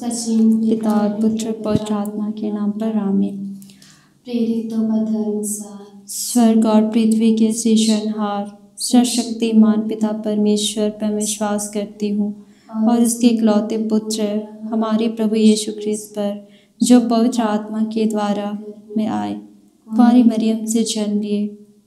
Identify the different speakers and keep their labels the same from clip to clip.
Speaker 1: उसका चिन्ह
Speaker 2: पिता और पुत्र और पवित्र आत्मा के नाम पर आमीन।
Speaker 1: प्रेरितों का धर्मसार,
Speaker 2: स्वर्ग और पृथ्वी के सृजनहार सर्वशक्तिमान पिता परमेश्वर पर विश्वास करती हूँ और उसके इकलौते पुत्र हमारे प्रभु यीशु ख्रिस्त पर, जो पवित्र आत्मा के द्वारा में आए, कुंवारी मरियम से जन्म लिए,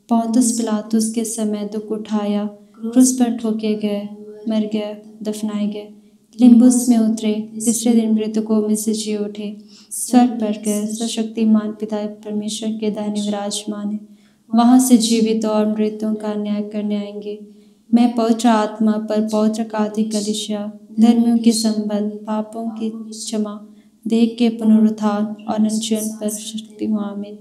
Speaker 2: पौंतुस पिलातुस के समय दुख उठाया, क्रूस पर ठोके गए, मर गए, दफनाए गए, लिम्बुस में उतरे, तीसरे दिन मृतकों में से जी उठे, स्वर्ग पर गए, सर्वशक्तिमान पिता परमेश्वर के दाहिने विराजमान है, वहाँ से जीवित और मृतों का न्याय करने आएंगे। मैं पवित्र आत्मा पर पवित्र कार्तिक कलिसिया, धर्मियों के संबंध, पापों की क्षमा, देह के पुनरुत्थान और अनंत पर शक्ति हूँ। आमीन।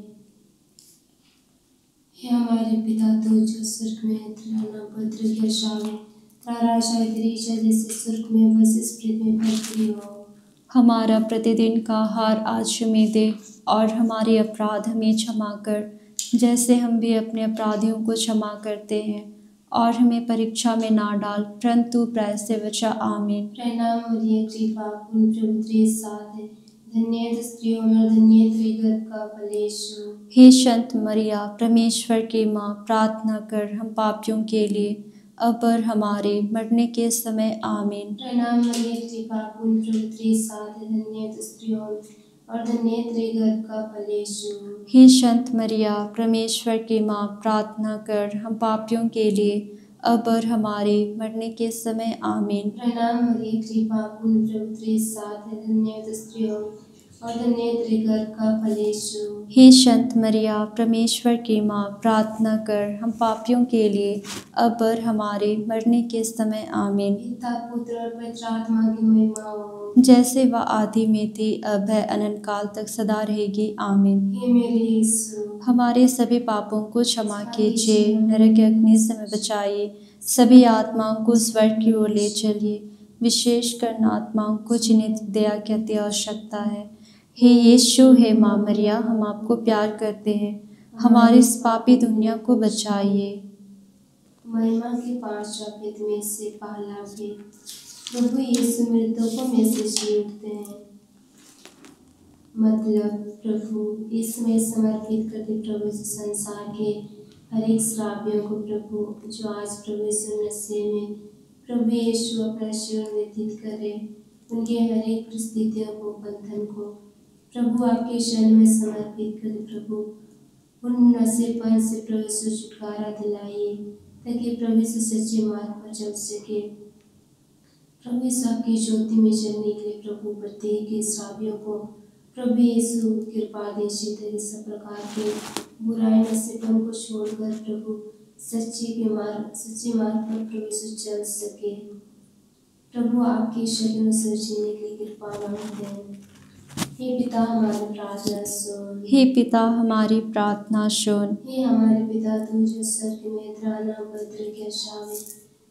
Speaker 1: हे हमारे पिता तू जो स्वर्ग में है, तेरा नाम पवित्र किया जाए, तेरा राज्य आए, तेरी इच्छा जैसे स्वर्ग में वैसे इस पृथ्वी पर पूरी हो।
Speaker 2: हमारा प्रतिदिन का आहार आज हमें दे और हमारे अपराध हमें क्षमा कर, जैसे हम भी अपने अपराधियों को क्षमा करते हैं, और हमें परीक्षा में ना डाल परंतु प्राय से बचा। आमीन।
Speaker 1: प्रणाम मरिये, कृपा पूर्ण प्रभु तेरे साथ है, धन्य है तू स्त्रियों में और धन्य है तेरे गर्भ का फल यीशु।
Speaker 2: हे संत मरिया, परमेश्वर की माँ, प्रार्थना कर हम पापियों के लिए अब और हमारे मरने के समय। आमीन।
Speaker 1: प्रणाम मरिये, कृपा पूर्ण प्रभु तेरे साथ है, धन्य है तू स्त्रियों में और धन्य है तेरे गर्भ का फल यीशु।
Speaker 2: हे संत मरिया, परमेश्वर की माँ, प्रार्थना कर हम पापियों के लिए अब और हमारे मरने के समय। आमीन।
Speaker 1: प्रणाम मरिये, कृपा पूर्ण प्रभु तेरे साथ है, धन्य है तू स्त्रियों में और धन्य है तेरे गर्भ का फल यीशु।
Speaker 2: हे संत मरिया, परमेश्वर की माँ, प्रार्थना कर हम पापियों के लिए अब और हमारे मरने के समय। आमीन।
Speaker 1: पिता पुत्र और पवित्र आत्मा की महिमा हो,
Speaker 2: जैसे वह आदि में थी, अब है, अनंत काल तक सदा रहेगी। आमीन।
Speaker 1: हे मेरे यीशु,
Speaker 2: हमारे सभी पापों को क्षमा कीजिए, नरक के अग्नि से हमें बचाइए, सभी आत्माओं को स्वर्ग की ओर ले चलिए, विशेषकर उन आत्माओं को जिन्हें दया की अति आवश्यकता है। हे यीशु, हे माँ मरिया, हम आपको प्यार करते हैं, हमारी इस पापी दुनिया को बचाइए।
Speaker 1: महिमा के 5 शापित में से पहला भी, प्रभु यीशु मृतकों में से जी उठते हैं। मतलब प्रभु इसमें समर्पित करते प्रभु इस संसार के हर एक श्रापियों को, प्रभु जो आज प्रभु यीशु मसीह में प्रभु यीशु अपना जीवन व्यतीत करे, उनके हर एक परिस्थितियों को, बंधन को प्रभु आपके शरण में समर्पित करे। प्रभु उन नशेपन से प्रभु यीशु छुटकारा दिलाइए, ताकि प्रभु यीशु सच्चे मार्ग पर चल सके। प्रभु यीशु आपकी ज्योति में चलने के लिए प्रभु प्रत्येक के श्रापियों को प्रभु यीशु कृपा दीजिए, ताकि सब प्रकार के बुराई नशेपन को छोड़कर प्रभु सच्चे मार्ग पर प्रभु यीशु चल सके। प्रभु आपके शरण से जीने की कृपा मांगते हैं। हे पिता हमारी प्रार्थना सुन,
Speaker 2: हे पिता हमारी प्रार्थना सुन।
Speaker 1: हे हमारे पिता तू जो स्वर्ग में, तेरा नाम पवित्र किया जाए,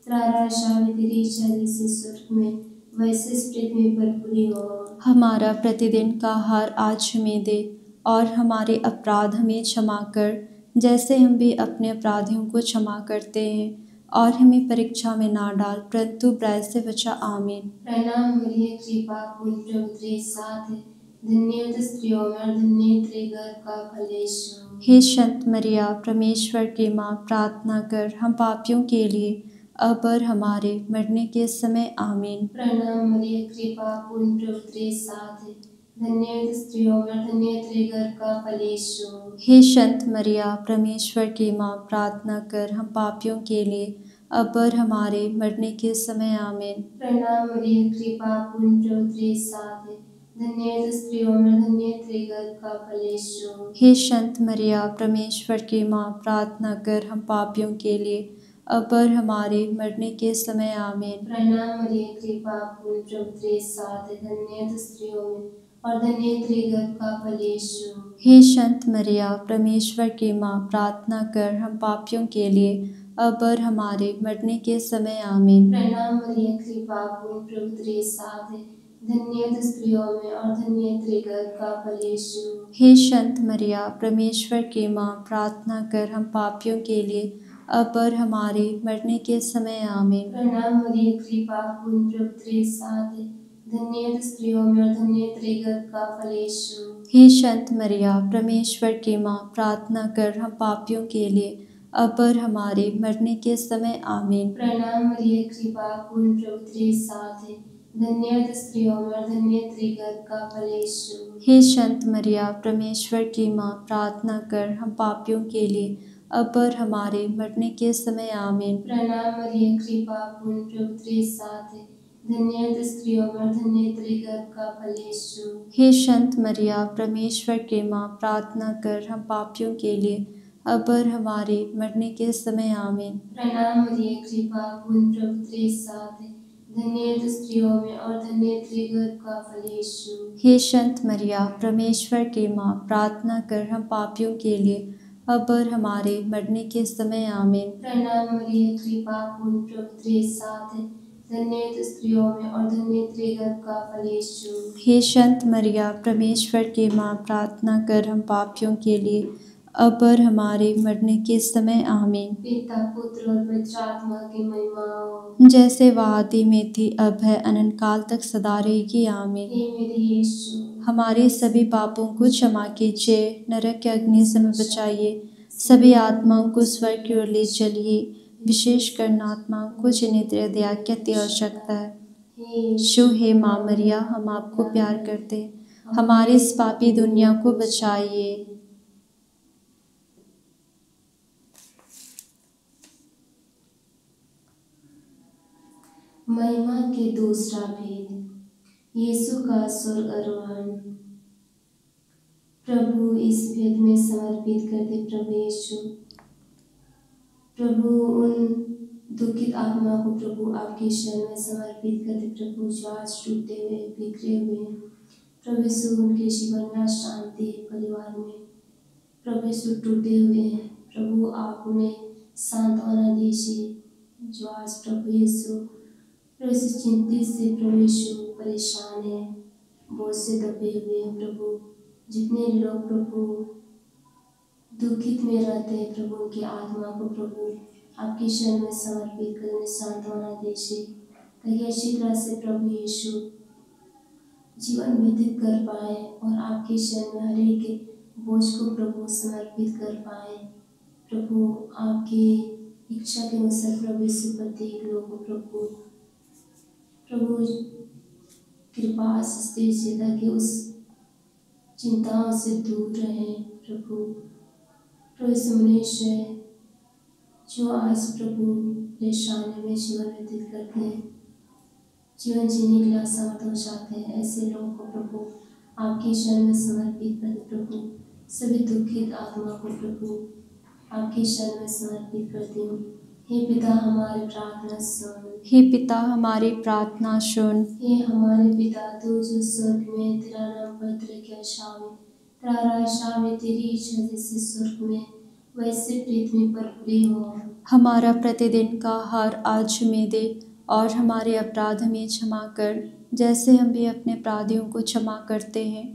Speaker 1: तेरा राज्य आए, तेरी इच्छा जैसे स्वर्ग में वैसे इस पृथ्वी पर पूरी हो।
Speaker 2: हमारा प्रतिदिन का आहार आज हमें दे और हमारे अपराध हमें क्षमा कर, जैसे हम भी अपने अपराधियों को क्षमा करते हैं, और हमें परीक्षा में ना डाल परंतु बुराई से बचा। आमीन।
Speaker 1: प्रणाम मरिये, कृपा पूर्ण प्रभु तेरे साथ है, धन्य है तू स्त्रियों में और धन्य है तेरे गर्भ का फल यीशु।
Speaker 2: हे संत मरिया, परमेश्वर की माँ, प्रार्थना कर हम पापियों के लिए अब और हमारे मरने के समय। आमीन।
Speaker 1: प्रणाम मरिये, कृपा पूर्ण प्रभु तेरे साथ है, धन्य है तू स्त्रियों में और धन्य है तेरे गर्भ का फल यीशु।
Speaker 2: हे संत मरिया, परमेश्वर की माँ, प्रार्थना कर हम पापियों के लिए अब और हमारे मरने के समय। आमीन।
Speaker 1: प्रणाम मरिये, कृपा पूर्ण प्रभु तेरे साथ है, धन्य है तू स्त्रियों में धन्य है तेरे गर्भ का फल यीशु।
Speaker 2: हे संत मरिया, परमेश्वर की माँ, प्रार्थना कर हम पापियों के लिए अब और हमारे मरने के समय। आमीन।
Speaker 1: प्रणाम मरिये, कृपा पूर्ण प्रभु तेरे साथ है, धन्य है तू स्त्रियों में और धन्य है तेरे गर्भ का फल यीशु।
Speaker 2: हे संत मरिया, परमेश्वर की माँ, प्रार्थना कर हम पापियों के लिए अब और हमारे मरने के समय। आमीन।
Speaker 1: प्रणाम मरिये, कृपा पूर्ण प्रभु तेरे साथ है, धन्य है तू स्त्रियों में और धन्य है तेरे गर्भ का फल यीशु।
Speaker 2: हे संत मरिया, परमेश्वर की माँ, प्रार्थना कर हम पापियों के लिए अब और हमारे मरने के समय। आमीन।
Speaker 1: प्रणाम मरिये, कृपा पूर्ण प्रभु तेरे साथ है, धन्य स्त्रियों में और धन्य तेरे गर्भ का फल यीशु।
Speaker 2: हे संत मरिया, परमेश्वर की माँ, प्रार्थना कर हम पापियों के लिए अब और हमारे मरने के समय आमीन।
Speaker 1: प्रणाम मरिये, कृपा पूर्ण, प्रभु तेरे साथ है, धन्य स्त्रियों में और धन्य तेरे गर्भ का फल यीशु।
Speaker 2: हे संत मरिया, परमेश्वर की माँ, प्रार्थना कर हम पापियों के लिए अब और हमारे मरने के समय आमीन।
Speaker 1: प्रणाम मरिये, कृपा पूर्ण, प्रभु तेरे साथ है, धन्य स्त्रियों में और धन्य तेरे गर्भ का फल यीशु।
Speaker 2: हे संत मरिया, परमेश्वर की माँ, प्रार्थना कर हम पापियों के लिए अब और हमारे मरने के समय आमीन।
Speaker 1: प्रणाम मरिये, कृपा पूर्ण, प्रभु तेरे साथ है, धन्य स्त्रियों में और धन्य तेरे गर्भ का फल यीशु।
Speaker 2: हे संत मरिया, परमेश्वर की माँ, प्रार्थना कर हम पापियों के लिए अब और हमारे मरने के समय आमीन।
Speaker 1: प्रणाम मरिये, कृपा पूर्ण, प्रभु तेरे साथ है, धन्य स्त्रियों में और धन्य तेरे गर्भ का फल यीशु।
Speaker 2: हे संत मरिया, परमेश्वर की माँ, प्रार्थना कर हम पापियों के लिए अब और हमारे मरने के समय आमीन।
Speaker 1: पिता, पुत्र और पवित्र आत्मा की महिमा हो।
Speaker 2: जैसे वह आदि में थी, अब है, अनंत काल तक सदा रहेगी, आमीन।
Speaker 1: हे मेरे यीशु,
Speaker 2: हमारे सभी पापों को क्षमा कीजिए, नरक के अग्नि से हमें बचाइए, सभी आत्माओं को स्वर्ग की ओर ले चलिए, विशेषकर आत्माओं को जिन्हें तेरे दया की अति आवश्यकता है। शो हे माँ मरिया, हम आपको प्यार करते हैं, हमारी इस पापी दुनिया को बचाइए।
Speaker 1: महिमा के दूसरा भेद, यीशु का स्वर्ग आरोहण। प्रभु इस भेद में समर्पित करते प्रभु यीशु, प्रभु उन दुखित आत्मा को प्रभु आपके शरण में समर्पित करते प्रभु, जो आज टूटे हुए बिखरे हुए हैं। प्रभु यीशु, उनके जीवन में शांति परिवार में प्रभु यीशु टूटे हुए हैं, प्रभु आप उन्हें सांत्वना दीजिए। जो आज प्रभु यीशु चिंतित से प्रभु यीशु परेशान है, बोझ से दबे हुए हैं प्रभु, जितने लोग प्रभु दुखित में रहते हैं प्रभु, उनकी आत्मा को प्रभु आपकी शरण में समर्पित कर उन्हें सांत्वना दीजिए, ताकि अच्छी तरह से प्रभु यीशु जीवन व्यतीत कर पाए और आपकी शरण में हर एक बोझ को प्रभु समर्पित कर पाए। प्रभु आपकी इच्छा के अनुसार प्रभु यीशु प्रत्येक लोगों को प्रभु कृपा आशीष दीजिए, ताकि उस चिंताओं से दूर रहें प्रभु। प्रभु मनुष्य जो आज प्रभु परेशानी में जीवन व्यतीत करते हैं, जीवन जीने के लिए असमर्थ हो जाते हैं, ऐसे लोगों को प्रभु आपकी शरण में समर्पित करते प्रभु। सभी दुखित आत्मा को प्रभु आपकी शरण में समर्पित करती हूँ। हे पिता, हमारी प्रार्थना सुन।
Speaker 2: हे पिता, हमारी प्रार्थना सुन।
Speaker 1: हे हमारे पिता, तू जो स्वर्ग में, तेरा नाम पवित्र किया जावे, तेरा राज्य आवे, तेरी इच्छा जैसे स्वर्ग में वैसे पृथ्वी पर पूरी हो।
Speaker 2: हमारा प्रतिदिन का आहार आज हमें दे, और हमारे अपराध हमें क्षमा कर, जैसे हम भी अपने अपराधियों को क्षमा करते हैं,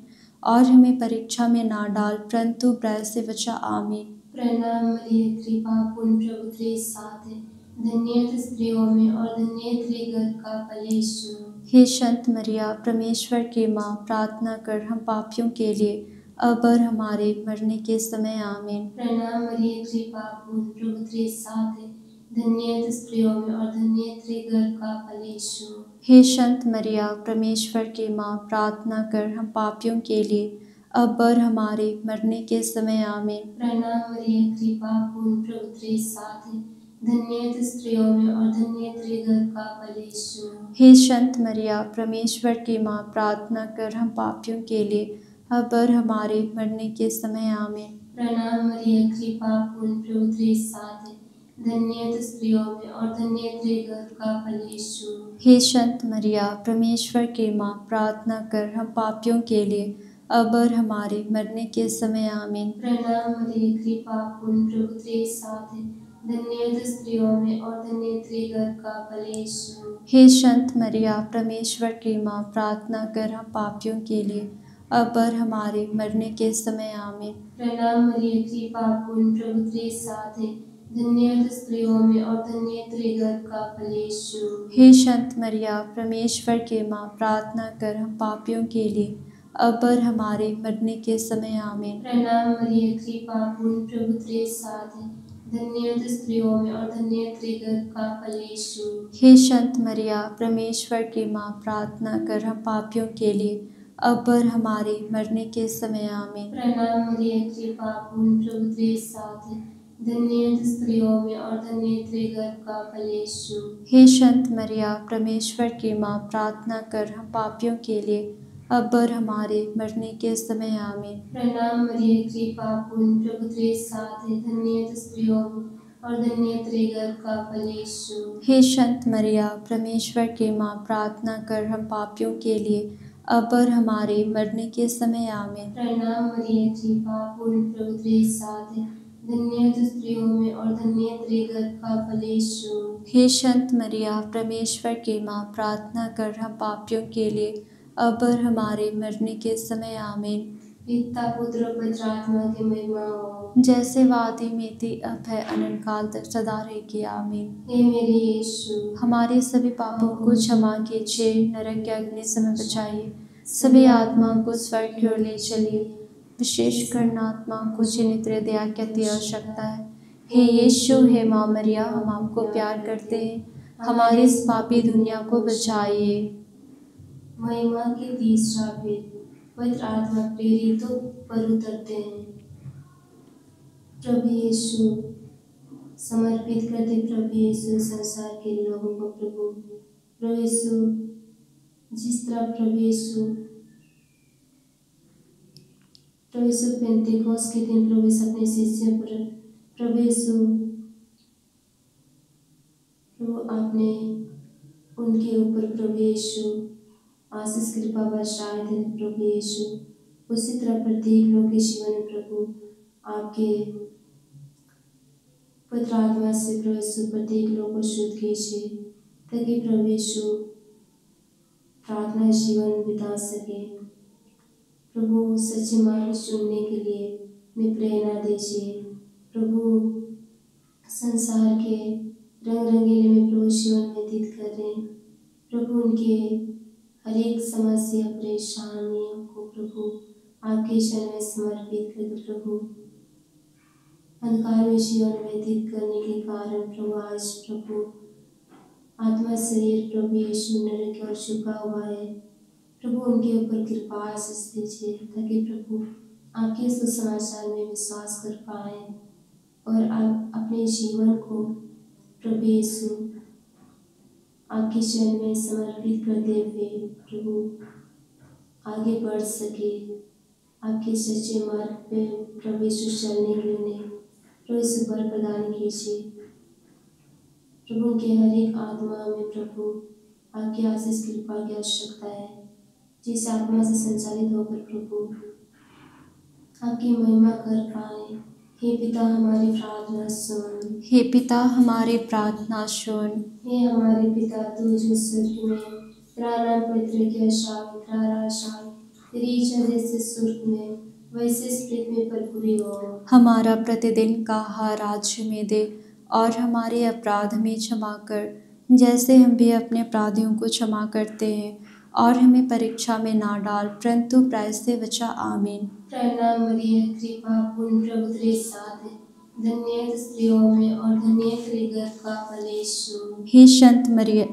Speaker 2: और हमें परीक्षा में ना डाल, परंतु बुराई से बचा, आमीन।
Speaker 1: प्रणाम मरिये, कृपा पूर्ण, प्रभु तेरे साथ है, धन्य स्त्रियों में और धन्य तेरे गर्भ का फल यीशु।
Speaker 2: हे संत मरिया, परमेश्वर की माँ, प्रार्थना कर हम पापियों के लिए अब और हमारे मरने के समय, आमीन।
Speaker 1: प्रणाम मरिये, कृपा पूर्ण, प्रभु तेरे साथ है, धन्य स्त्रियों में और धन्य तेरे गर्भ का फल यीशु।
Speaker 2: हे संत मरिया, परमेश्वर की माँ, प्रार्थना कर हम पापियों के लिए अब और हमारे मरने के समय, आमीन।
Speaker 1: प्रणाम मरिये, कृपा पूर्ण, प्रभु तेरे साथ है, धन्य स्त्रियों में और धन्य तेरे गर्भ का फल यीशु।
Speaker 2: हे संत मरिया, परमेश्वर की माँ, प्रार्थना कर हम पापियों के लिए अब और हमारे मरने के समय, आमीन।
Speaker 1: प्रणाम मरिये, कृपा पूर्ण, प्रभु तेरे साथ है, धन्य स्त्रियों में और धन्य तेरे गर्भ का फल यीशु।
Speaker 2: हे संत मरिया, परमेश्वर की माँ, प्रार्थना कर हम पापियों के लिए अब और हमारे मरने के समय, आमीन।
Speaker 1: प्रणाम मरिये, कृपा पूर्ण, प्रभु तेरे साथ है, धन्य स्त्रियों में और धन्य तेरे गर्भ का फल यीशु।
Speaker 2: हे संत मरिया, परमेश्वर की माँ, प्रार्थना कर हम पापियों के लिए अब और हमारे मरने के समय, आमीन।
Speaker 1: प्रणाम मरिये, कृपा पूर्ण, प्रभु तेरे साथ है, धन्य है तू स्त्रियों में और धन्य है तेरे गर्भ का फल यीशु।
Speaker 2: हे संत मरिया परमेश्वर के माँ, प्रार्थना कर हम पापियों के लिए अब और हमारे मरने के समय आमीन।
Speaker 1: प्रणाम मरिये, कृपा पूर्ण, प्रभु तेरे साथ है, धन्य है तू स्त्रियों में और धन्य है तेरे गर्भ का फल यीशु।
Speaker 2: हे संत मरिया परमेश्वर की माँ, प्रार्थना कर हम पापियों के लिए अब और हमारे मरने के समय आमीन।
Speaker 1: प्रणाम मरिये, कृपा पूर्ण, प्रभु तेरे साथ है, धन्य है तू स्त्रियों में और धन्य है तेरे गर्भ का फल यीशु।
Speaker 2: हे संत मरिया परमेश्वर की माँ, प्रार्थना कर हम पापियों के लिए अब और हमारे मरने के समय आमीन।
Speaker 1: प्रणाम मरिये, कृपा पूर्ण, प्रभु तेरे साथ है, धन्य है तू स्त्रियों में और धन्य है तेरे गर्भ का फल यीशु।
Speaker 2: हे संत मरिया परमेश्वर की माँ, प्रार्थना कर हम पापियों के लिए अब और हमारे मरने के समय आमीन।
Speaker 1: प्रणाम मरिये, कृपा पूर्ण, प्रभु तेरे साथ है, धन्य है तू स्त्रियों में और धन्य है तेरे गर्भ का फल यीशु।
Speaker 2: हे संत मरिया परमेश्वर की माँ, प्रार्थना कर हम पापियों के लिए अब और हमारे मरने के समय आमीन।
Speaker 1: पिता पुत्र और पवित्र आत्मा की महिमा हो,
Speaker 2: जैसे वादी में थी अब है अनंत काल तक सदा रहेगी आमीन।
Speaker 1: हे मेरे यीशु।
Speaker 2: हमारे सभी पापों को क्षमा कीजिए, नरक के अग्नि से हमें बचाइए, सभी आत्माओं को स्वर्ग की ओर ले चलिए, विशेषकर आत्मा को जिन्हें नित्य दया की अति आवश्यकता है। हे यीशु, हे माँ मरिया, हम आपको प्यार करते हैं, हमारी इस पापी दुनिया को बचाइए।
Speaker 1: महिमा के तीसरा भेद, पवित्र आत्मा प्रेरितों पर उतरते हैं। प्रभु यीशु समर्पित करते, प्रभु यीशु संसार के लोगों को प्रभु यीशु जिस तरह प्रभु यीशु पेंतेकोस्त के दिन प्रभु यीशु अपने शिष्यों पर प्रभु यीशु आपने उनके ऊपर प्रभु यीशु आशीष कृपा बरसाए थे प्रभु यीशु, उसी तरह प्रत्येक लोग के जीवन में प्रभु आपके पवित्र आत्मा से प्रभु यीशु प्रत्येक लोग को शुद्ध कीजिए, ताकि प्रभु यीशु प्रार्थना जीवन बिता सके। प्रभु सच्चे मार्ग चुनने के लिए उन्हें प्रेरणा दीजिए। प्रभु संसार के रंग रंगीले में प्रभु जीवन व्यतीत कर रहे हैं, प्रभु उनके हर एक समस्या परेशानियों को प्रभु आपके चरण में समर्पित करके प्रभु अंधकार में जीवन व्यतीत करने के कारण प्रभु आज प्रभु आत्मा शरीर प्रभु यीशु नरक की ओर झुका हुआ है। प्रभु उनके ऊपर कृपा आशीष दीजिए, ताकि प्रभु आपके सुसमाचार में विश्वास कर पाए और आप अपने जीवन को प्रभु यीशु आपके चरण में समर्पित करते हुए प्रभु आगे बढ़ सके। आपके सच्चे मार्ग पे प्रभु यीशु चलने के लिए प्रभु यीशु बर प्रदान कीजिए। प्रभु के हर एक आत्मा में प्रभु आपकी आशीष कृपा की आवश्यकता है, जिस आत्मा से संचालित होकर प्रभु आपकी महिमा कर पाए। हे पिता हमारी प्रार्थना सुन,
Speaker 2: हे पिता हमारे प्रार्थना सुन।
Speaker 1: हे हमारे पिता तू जो स्वर्ग में, तेरा नाम पवित्र किया जाए, तेरा राज आए, तेरी इच्छा जैसे स्वर्ग में वैसे इस पृथ्वी में पर पूरी हो।
Speaker 2: हमारा प्रतिदिन का आहार आज हमें दे, और हमारे अपराध हमें क्षमा कर, जैसे हम भी अपने अपराधियों को क्षमा करते हैं, और हमें परीक्षा में ना डाल, परंतु प्रायश्चित से बचा। आमीन।
Speaker 1: प्रणाम मरिये, कृपा पूर्ण, प्रभु तेरे साथ है, धन्य है तू स्त्रियों में और धन्य है तेरे गर्भ का फल यीशु।
Speaker 2: हे संत मरिया,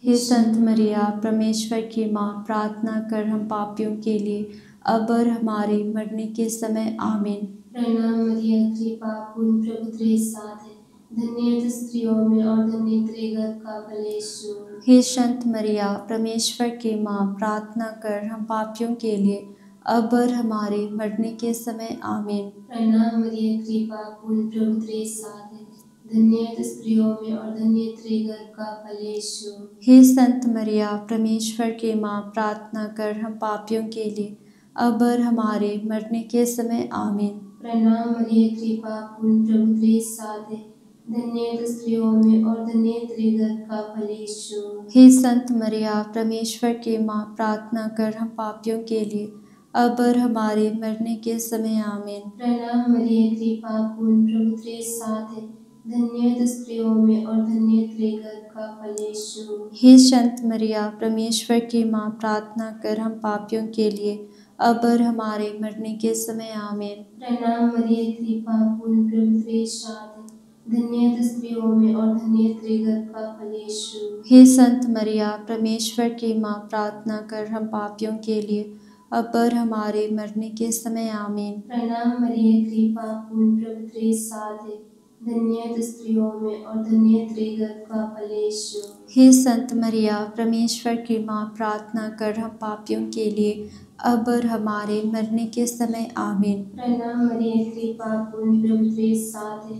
Speaker 2: हे संत मरिया परमेश्वर की माँ, प्रार्थना कर हम पापियों के लिए अब और हमारे मरने के समय। आमीन।
Speaker 1: प्रणाम मरिये, कृपा पूर्ण, प्रभु तेरे साथ है, धन्य है तू स्त्रियों में और धन्य है तेरे गर्भ का फल यीशु।
Speaker 2: हे संत मरिया परमेश्वर की माँ, प्रार्थना कर हम पापियों के लिए अब और हमारे मरने के समय। आमीन।
Speaker 1: प्रणाम मरिये, कृपा पूर्ण, प्रभु तेरे साथ है, धन्य है तू स्त्रियों में और धन्य है तेरे गर्भ का फल यीशु।
Speaker 2: हे संत मरिया परमेश्वर की माँ, प्रार्थना कर हम पापियों के लिए अब और हमारे मरने के समय। आमीन।
Speaker 1: प्रणाम मरिये, कृपा पूर्ण, प्रभु तेरे साथ है, धन्य है तू स्त्रियों में और धन्य है तेरे गर्भ का फल यीशु।
Speaker 2: हे संत मरिया परमेश्वर की माँ, प्रार्थना कर हम पापियों के लिए अब और हमारे मरने के समय आमीन।
Speaker 1: प्रणाम मरिये, कृपा पूर्ण, प्रभु तेरे साथ है, धन्य तू स्त्रियों में और धन्य तेरे गर्भ का फल यीशु।
Speaker 2: हे संत मरिया, परमेश्वर की माँ, प्रार्थना कर हम पापियों के लिए अब और हमारे मरने के समय आमीन।
Speaker 1: प्रणाम मरिये, कृपा पूर्ण, प्रभु तेरे साथ है, धन्य तू स्त्रियों में और धन्य तेरे गर्भ का फल यीशु।
Speaker 2: हे संत मरिया, परमेश्वर की माँ, प्रार्थना कर हम पापियों के लिए अब और हमारे मरने के समय आमीन।
Speaker 1: प्रणाम मरिये, कृपा पूर्ण, प्रभु तेरे साथ है, धन्य तू स्त्रियों में और धन्य तेरे गर्भ का फल यीशु।
Speaker 2: हे संत मरिया, परमेश्वर की माँ, प्रार्थना कर हम पापियों के लिए अब और हमारे मरने के समय आमीन।
Speaker 1: प्रणाम मरिये, कृपा पूर्ण, प्रभु तेरे साथ है,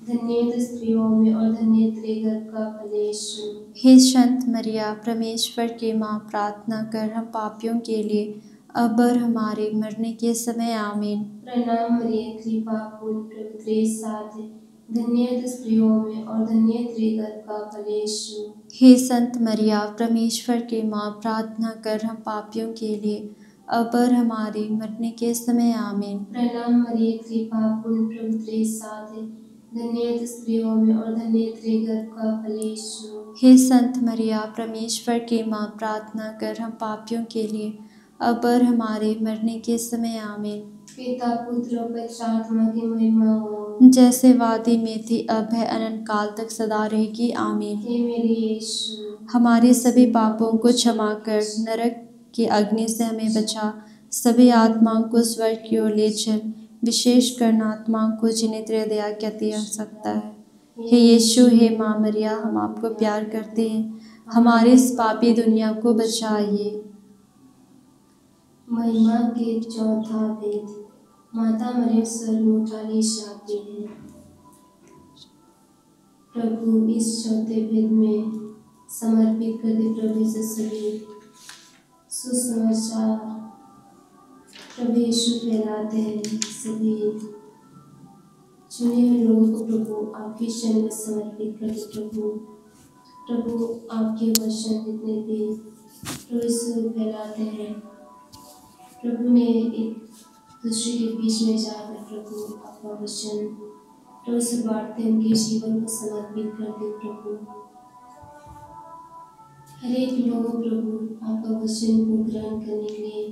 Speaker 1: धन्य तू स्त्रियों में और धन्य तेरे गर्भ का फल यीशु।
Speaker 2: हे संत मरिया, परमेश्वर की माँ, प्रार्थना कर हम पापियों के लिए अब और हमारे मरने के समय आमीन।
Speaker 1: प्रणाम मरिये, कृपा पूर्ण, प्रभु तेरे साथ है, धन्य तू स्त्रियों में और धन्य तेरे गर्भ का फल यीशु।
Speaker 2: हे संत मरिया, परमेश्वर की माँ, प्रार्थना कर हम पापियों के लिए अब और हमारे मरने के समय आमीन।
Speaker 1: प्रणाम मरिये, कृपा पूर्ण, प्रभु तेरे साथ है, धन्य तू स्त्रियों में और धन्य तेरे गर्भ का फल यीशु।
Speaker 2: हे संत मरिया, परमेश्वर की माँ, प्रार्थना कर हम पापियों के लिए अब और हमारे मरने के समय आमीन।
Speaker 1: पिता पुत्र और पवित्र आत्मा की महिमा हो,
Speaker 2: जैसे वादी में थी, अब है, अनंत काल तक सदा रहेगी, आमीन।
Speaker 1: हे मेरे यीशु,
Speaker 2: हमारे सभी पापों को क्षमा कर नरक की अग्नि से हमें बचा, सभी आत्माओं को स्वर्ग की ओर ले चल, विशेष कर आत्माओं को जिन्हें तेरे दया की अति आवश्यकता है। हे यीशु, हे माँ मरिया, हम आपको प्यार करते हैं, हमारे इस पापी दुनिया को बचाइए।
Speaker 1: महिमा के चौथा वेद, माता मरियम स्वर्ग में उठा ली जाती है। प्रभु इस चौथे वेद में समर्पित करते प्रभु से सभी सुसमाचार प्रभु यीशु फैलाते हैं। सभी चुने हुए लोगों को प्रभु आपके शरण में समर्पित करते प्रभु आपके वचन जितने भी प्रभु यीशु फैलाते हैं। प्रभु ने एक दूसरे के बीच में जाकर प्रभु आपका वचन प्रभु से बांटते, उनके जीवन को समर्पित करते प्रभु। हर एक लोगों प्रभु आपका वचन को ग्रहण करने के लिए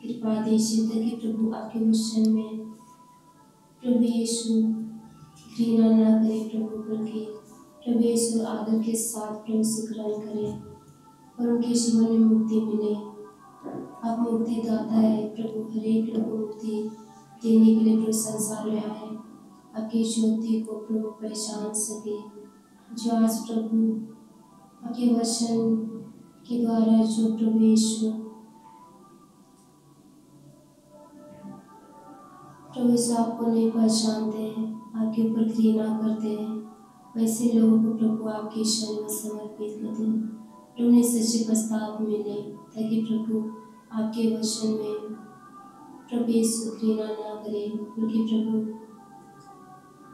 Speaker 1: कृपा दीजिए, ताकि प्रभु आपके वचन में प्रभु यीशु घृणा ना करे प्रभु, बल्कि प्रभु यीशु आदर के साथ प्रभु से ग्रहण करें और उनके जीवन में मुक्ति मिले। आप मुक्ति दाता है प्रभु, हर एक लोग को मुक्ति देने के लिए प्रभु संसार में आए, आपकी ज्योति को प्रभु पहचान सके। जो आज प्रभु आपके वचन के द्वारा जो प्रभु यीशु प्रभु से आपको नहीं पहचानते हैं, आपके ऊपर घृणा करते हैं, वैसे लोगों को प्रभु आपके शरण में समर्पित करते हैं। प्रभु ने सच्चे प्रस्ताव मिले, ताकि प्रभु आपके वचन में प्रभु यीशु घृणा ना करे, बल्कि प्रभु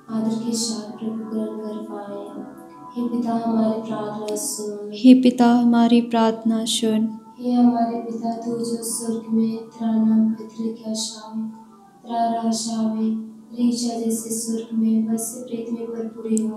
Speaker 1: आदर के साथ प्रभु ग्रहण कर पाए। हे पिता हमारी प्रार्थना सुन,
Speaker 2: हे पिता हमारी प्रार्थना सुन।
Speaker 1: हे हमारे पिता तू जो स्वर्ग में, तेरा नाम पवित्र किया जाए, तेरा राज आवे, तेरी इच्छा जैसे स्वर्ग में वैसे पृथ्वी में भरपूरी हो।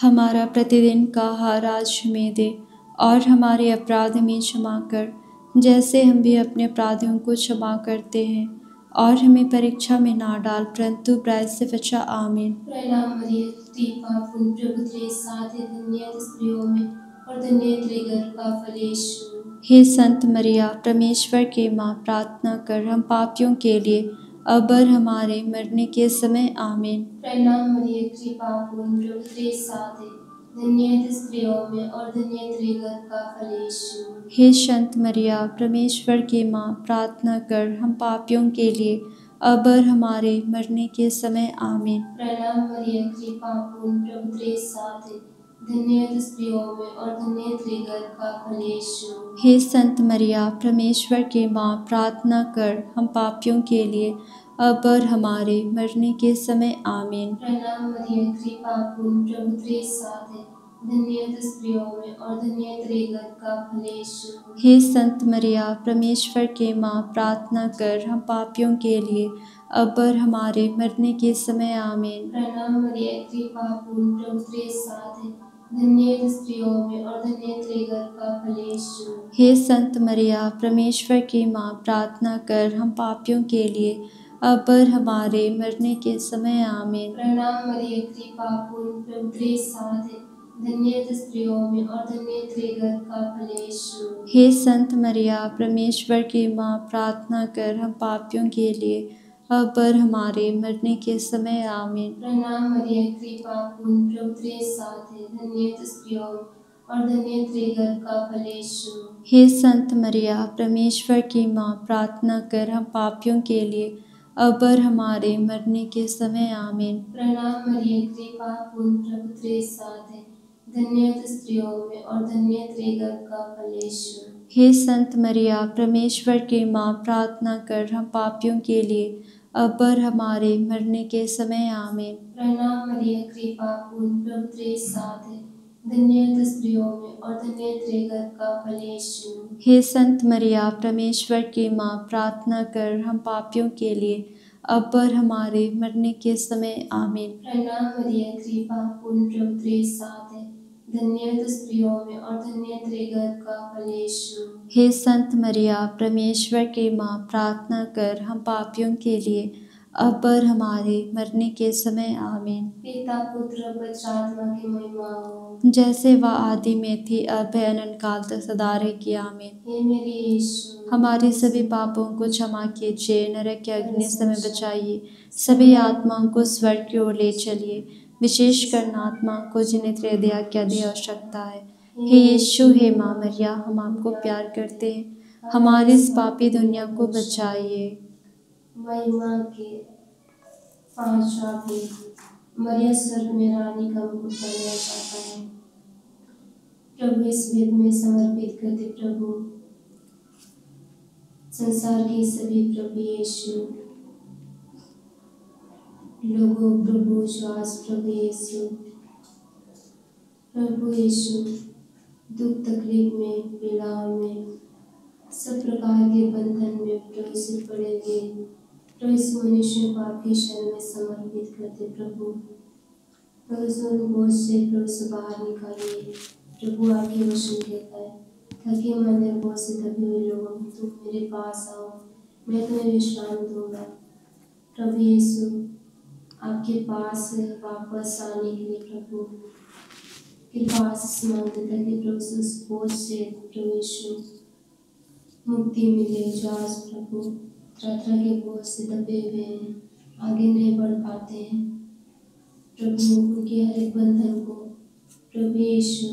Speaker 2: हमारा प्रतिदिन का आहार आज हमें दे, और हमारे अपराध हमें क्षमा कर, जैसे हम भी अपने अपराधियों को क्षमा करते हैं, और हमें परीक्षा में ना डाल, परंतु बुराई से बचा, आमीन।
Speaker 1: प्रणाम मरिये, कृपा पूर्ण, प्रभु तेरे साथ है, धन्य तू स्त्रियों में और धन्य तेरे गर्भ का फल यीशु।
Speaker 2: हे संत मरिया, परमेश्वर की माँ, प्रार्थना कर हम पापियों के लिए अब और हमारे मरने के समय, आमीन।
Speaker 1: प्रणाम मरिये, कृपा पूर्ण, प्रभु तेरे साथ है, धन्य तू स्त्रियों में और धन्य तेरे गर्भ का फल यीशु।
Speaker 2: हे संत मरिया, परमेश्वर की माँ, प्रार्थना कर हम पापियों के लिए अब और हमारे मरने के समय, आमीन।
Speaker 1: प्रणाम मरिये, कृपा पूर्ण, प्रभु तेरे साथ है, धन्य तू स्त्रियों में और धन्य तेरे गर्भ का फल यीशु।
Speaker 2: हे संत मरिया, परमेश्वर की माँ, प्रार्थना कर हम पापियों के लिए अब और हमारे मरने के समय, आमीन।
Speaker 1: प्रणाम मरिये, कृपा पूर्ण, प्रभु तेरे साथ है, धन्य है तू स्त्रियों में और धन्य है तेरे गर्भ का फल यीशु।
Speaker 2: हे संत मरिया परमेश्वर के माँ, प्रार्थना कर हम पापियों के लिए अब और हमारे मरने के समय आमीन।
Speaker 1: प्रणाम मरिया कृपा पूर्ण प्रभु तेरे साथ है, धन्य है तू स्त्रियों में और धन्य है तेरे गर्भ का फल यीशु।
Speaker 2: हे संत मरिया परमेश्वर की माँ, प्रार्थना कर हम पापियों के लिए अब और हमारे मरने के समय आमीन।
Speaker 1: प्रणाम मरिया कृपा पूर्ण प्रभु तेरे साथ है, धन्य है तू स्त्रियों में और धन्य है तेरे गर्भ का फल यीशु।
Speaker 2: हे संत मरिया परमेश्वर की माँ, प्रार्थना कर हम पापियों के लिए अब और हमारे मरने के समय आमीन।
Speaker 1: प्रणाम मरिया कृपा पूर्ण प्रभु तेरे साथ है, धन्य है तू स्त्रियों में और धन्य है तेरे गर्भ का फल यीशु।
Speaker 2: हे संत मरिया परमेश्वर की माँ, प्रार्थना कर हम पापियों के लिए अब और हमारे मरने के समय आमीन।
Speaker 1: प्रणाम मरिया कृपा पूर्ण प्रभु तेरे साथ है, धन्य है तू स्त्रियों में और धन्य है तेरे गर्भ का फल यीशु।
Speaker 2: हे संत मरिया परमेश्वर की माँ, प्रार्थना कर हम पापियों के लिए अब और हमारे मरने के समय आमीन।
Speaker 1: प्रणाम मरिया कृपा पूर्ण प्रभु तेरे साथ है, धन्य है तू स्त्रियों में और धन्य है तेरे गर्भ का फल यीशु।
Speaker 2: हे संत मरिया परमेश्वर की माँ, प्रार्थना कर हम पापियों के लिए अब और हमारे मरने के समय आमीन।
Speaker 1: प्रणाम मरिया कृपा पूर्ण प्रभु तेरे साथ है, धन्य है तू स्त्रियों में और धन्य है तेरे गर्भ का फल यीशु।
Speaker 2: हे संत मरिया परमेश्वर की माँ, प्रार्थना कर हम पापियों के लिए अब और हमारे मरने के समय आमीन।
Speaker 1: पिता पुत्र पवित्र आत्मा की महिमा हो,
Speaker 2: जैसे वह आदि में थी अब है अनंत काल तक सदा रहेगी आमीन।
Speaker 1: हे मेरे यीशु।
Speaker 2: हमारे सभी पापों को क्षमा कीजिए, नरक के अग्नि से हमें बचाइए, सभी आत्माओं को स्वर्ग की ओर ले चलिए, विशेषकर उन आत्माओं को जिन्हें तेरे दया की अधिक आवश्यकता है। हे यीशु, हे माँ मरिया, हम आपको प्यार करते हैं, हमारी इस पापी दुनिया को बचाइए।
Speaker 1: महिमा के पांचवा भेद, मरिया स्वर्ग में रानी का मुकुट पहनना चाहता है। प्रभु इस भेद में समर्पित करते प्रभु संसार के सभी प्रभु यीशु लोगों, प्रभु श्वास प्रभु यीशु, प्रभु यीशु दुख तकलीफ में, पीड़ाओं में, सब प्रकार के बंधन में प्रभु से पड़े हुए प्रभु इस मनुष्य को आपके शरण में समर्पित करते प्रभु। प्रभु उन बोझ से प्रभु से बाहर निकालिए। प्रभु आपके वचन कहता है, थके मंदे बोझ से दबे हुए लोगों, तुम मेरे पास आओ, मैं तुम्हें विश्राम दूंगा। प्रभु यीशु आपके पास वापस आने के लिए प्रभु कृपा से मांगते ताकि प्रभु से उस बोझ से प्रभु यीशु मुक्ति मिले जो आज प्रभु तरह तरह के बोझ से दबे हुए हैं, आगे नहीं बढ़ पाते हैं। प्रभु उनके हर एक बंधन को प्रभु यीशु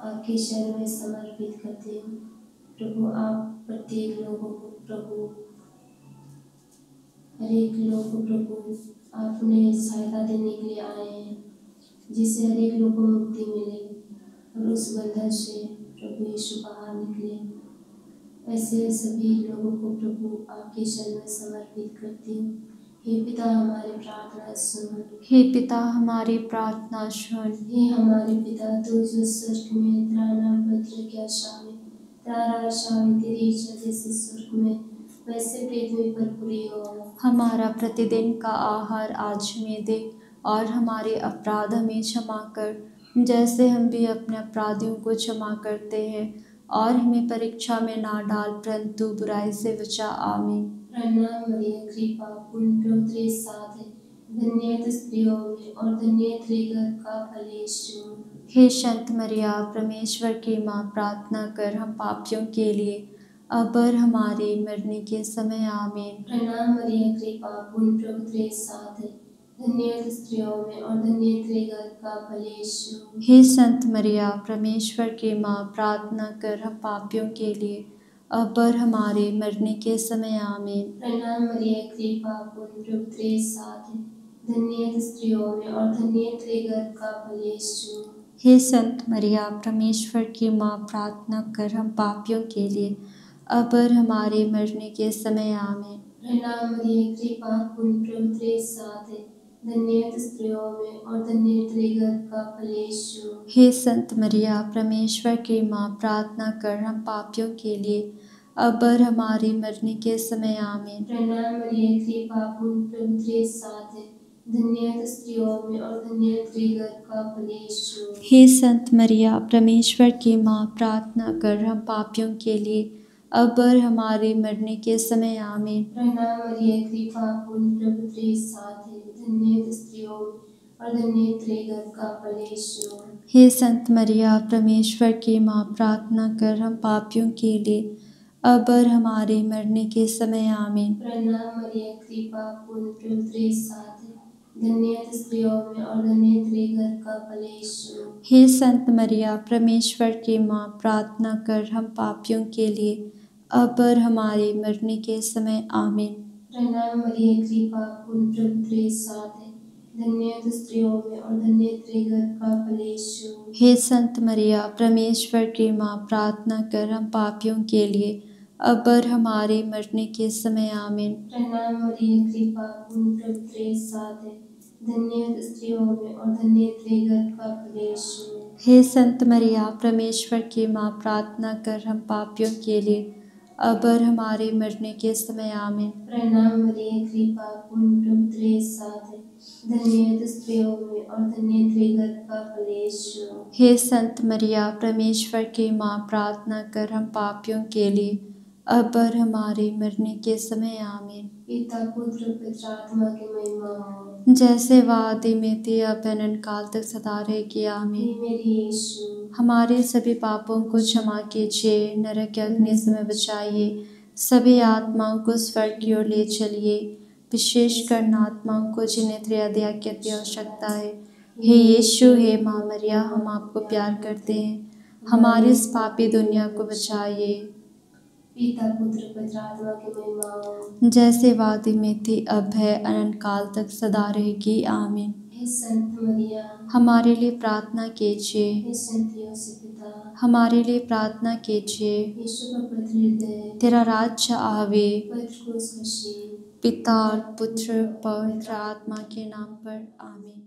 Speaker 1: आपके शरण में समर्पित करते हैं। प्रभु आप प्रत्येक लोगों को प्रभु हर एक लोगों को प्रभु आपने सहायता देने के लिए आए हैं, जिससे हर एक लोगों को मुक्ति मिले और उस बंधन से प्रभु यीशु बाहर निकले। ऐसे सभी लोगों को प्रभु आपके शरण में समर्पित करती हूँ। हे पिता हमारी प्रार्थना सुन,
Speaker 2: हे पिता हमारी प्रार्थना सुन,
Speaker 1: हे हमारे पिता तू जो स्वर्ग में, तेरा नाम पवित्र किया जाए, तेरा राज्य आए, तेरी इच्छा जैसे स्वर्ग में वैसे पृथ्वी पर पूरी हो।
Speaker 2: हमारा प्रतिदिन का आहार आज हमें दे और हमारे अपराध हमें क्षमा कर जैसे हम भी अपने अपराधियों को क्षमा करते हैं, और हमें परीक्षा में ना डाल परंतु बुराई से बचा आमीन।
Speaker 1: प्रणाम मरिया कृपा पूर्ण प्रभु तेरे साथ है, धन्य है तू स्त्रियों में और धन्य है तेरे गर्भ का फल यीशु।
Speaker 2: हे संत मरिया परमेश्वर की माँ, प्रार्थना कर हम पापियों के लिए अब और हमारे मरने के समय आमीन।
Speaker 1: प्रणाम मरिया कृपा पूर्ण प्रभु तेरे साथ है, धन्य है तू स्त्रियों में और धन्य है तेरे गर्भ का फल यीशु।
Speaker 2: हे संत मरिया परमेश्वर की माँ, प्रार्थना कर हम पापियों के लिए अब और हमारे मरने के समय आमीन।
Speaker 1: प्रणाम मरिया कृपा पूर्ण प्रभु तेरे साथ है, धन्य है तू स्त्रियों में और धन्य है तेरे गर्भ का फल यीशु।
Speaker 2: हे संत मरिया परमेश्वर की माँ, प्रार्थना कर हम पापियों के लिए अब और हमारे मरने के समय आमीन।
Speaker 1: प्रणाम मरिया कृपा पूर्ण प्रभु तेरे साथ है, धन्य तू स्त्रियों में और धन्य तेरे गर्भ का फल यीशु।
Speaker 2: हे संत मरिया परमेश्वर की माँ, प्रार्थना कर हम पापियों के लिए अब और हमारी मरने के समय आमीन।
Speaker 1: प्रणाम मरिये, कृपा पूर्ण, प्रभु तेरे साथ है, धन्य तू स्त्रियों में और धन्य तेरे गर्भ का फल यीशु।
Speaker 2: हे संत मरिया परमेश्वर की माँ, प्रार्थना कर हम पापियों के लिए अब और हमारे मरने के समय आमीन।
Speaker 1: प्रणाम मरिये, कृपा पूर्ण, प्रभु तेरे साथ है, धन्य तू स्त्रियों में और धन्य तेरे गर्भ का फल यीशु।
Speaker 2: हे संत मरिया परमेश्वर की माँ, प्रार्थना कर हम पापियों के लिए अब और हमारे मरने के समय आमीन।
Speaker 1: प्रणाम मरिये, कृपा पूर्ण, प्रभु तेरे साथ है, धन्य तू स्त्रियों में और धन्य तेरे गर्भ का फल यीशु।
Speaker 2: हे संत मरिया परमेश्वर की माँ, प्रार्थना कर हम पापियों के लिए अब और हमारे मरने के समय आमीन।
Speaker 1: प्रणाम मरिये, कृपा पूर्ण, प्रभु तेरे साथ है, धन्य तू स्त्रियों में और धन्य तेरे गर्भ का फल यीशु।
Speaker 2: हे संत मरिया परमेश्वर की माँ, प्रार्थना कर हम पापियों के लिए अब और हमारे मरने के समय आमीन।
Speaker 1: प्रणाम मरिये, कृपा पूर्ण, प्रभु तेरे साथ है, धन्य तू स्त्रियों में और धन्य तेरे गर्भ का फल यीशु।
Speaker 2: हे संत मरिया परमेश्वर की माँ, प्रार्थना कर हम पापियों के लिए अब और हमारे मरने के समय आमीन।
Speaker 1: प्रणाम मरिये, कृपा पूर्ण, प्रभु तेरे साथ है, धन्य तू स्त्रियों में और धन्य तेरे गर्भ का फल यीशु।
Speaker 2: हे संत मरिया परमेश्वर की माँ, प्रार्थना कर हम पापियों के लिए अब और हमारे मरने के समय आमीन।
Speaker 1: पिता पुत्र पवित्र आत्मा की महिमा हो।
Speaker 2: जैसे वह आदि में थी अब अनंत काल तक सदा रहेगी आमीन।
Speaker 1: हे मेरे यीशु,
Speaker 2: हमारे सभी पापों को क्षमा कीजिए, नरक के अग्नि से हमें बचाइए, सभी आत्माओं को स्वर्ग की ओर ले चलिए, विशेषकर आत्माओं को जिन्हें त्रियादया की आवश्यकता है। हे यीशु, हे माँ मरिया, हम आपको प्यार करते हैं, हमारी इस पापी दुनिया को बचाइए।
Speaker 1: पिता पुत्र पवित्र आत्मा की महिमा हो।
Speaker 2: जैसे वादी में थी अब है, अनंत काल तक सदा रहेगी आमीन।
Speaker 1: हे संत मरिया,
Speaker 2: हमारे लिए प्रार्थना कीजिए।
Speaker 1: हे संत योसेफ पिता,
Speaker 2: हमारे लिए प्रार्थना कीजिए।
Speaker 1: यीशु का पवित्र हृदय,
Speaker 2: तेरा राज्य आवे,
Speaker 1: पवित्र क्रूस का शील,
Speaker 2: पिता और पुत्र पवित्र आत्मा के नाम पर आमीन।